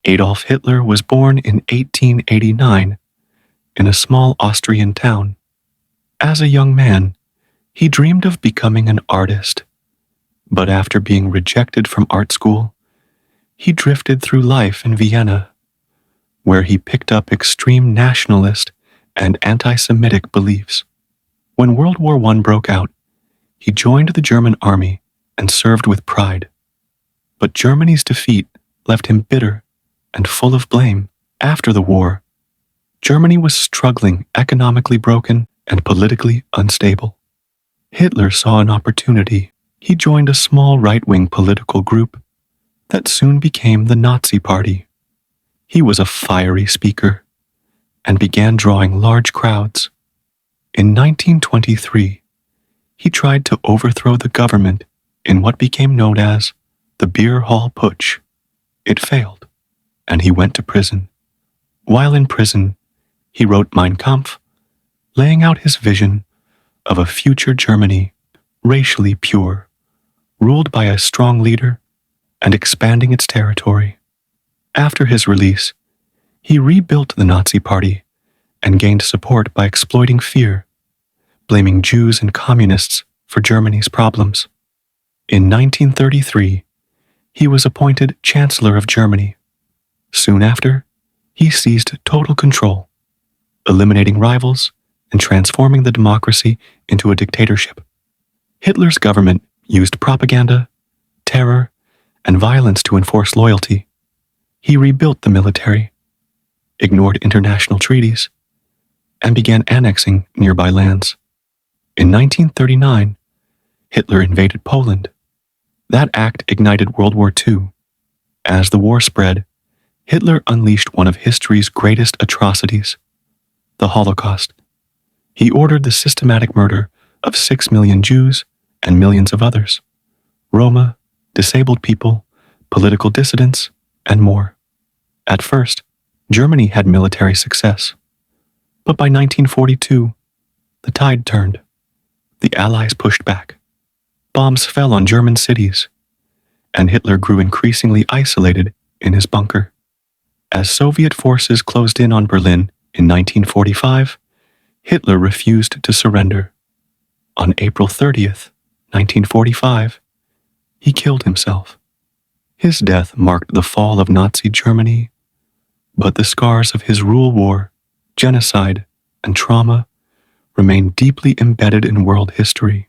Adolf Hitler was born in 1889 in a small Austrian town. As a young man, he dreamed of becoming an artist, but after being rejected from art school, he drifted through life in Vienna, where he picked up extreme nationalist and antisemitic beliefs. When World War I broke out, he joined the German army and served with pride. But Germany's defeat left him bitter and full of blame. After the war, Germany was struggling, economically broken, and politically unstable. Hitler saw an opportunity. He joined a small right-wing political group that soon became the Nazi Party. He was a fiery speaker and began drawing large crowds. In 1923, he tried to overthrow the government in what became known as the Beer Hall Putsch. It failed, and he went to prison. While in prison, he wrote Mein Kampf, laying out his vision of a future Germany, racially pure, ruled by a strong leader, and expanding its territory. After his release, he rebuilt the Nazi Party and gained support by exploiting fear, blaming Jews and communists for Germany's problems. In 1933, he was appointed Chancellor of Germany. Soon after, he seized total control, eliminating rivals and transforming the democracy into a dictatorship. Hitler's government used propaganda, terror, and violence to enforce loyalty. He rebuilt the military, ignored international treaties, and began annexing nearby lands. In 1939, Hitler invaded Poland. That act ignited World War II. As the war spread, Hitler unleashed one of history's greatest atrocities, the Holocaust. He ordered the systematic murder of 6 million Jews and millions of others, Roma, disabled people, political dissidents, and more. At first, Germany had military success, but by 1942, the tide turned. The Allies pushed back. Bombs fell on German cities, and Hitler grew increasingly isolated in his bunker. As Soviet forces closed in on Berlin in 1945, Hitler refused to surrender. On April 30th, 1945, he killed himself. His death marked the fall of Nazi Germany, but the scars of his rule war, genocide, and trauma remain deeply embedded in world history.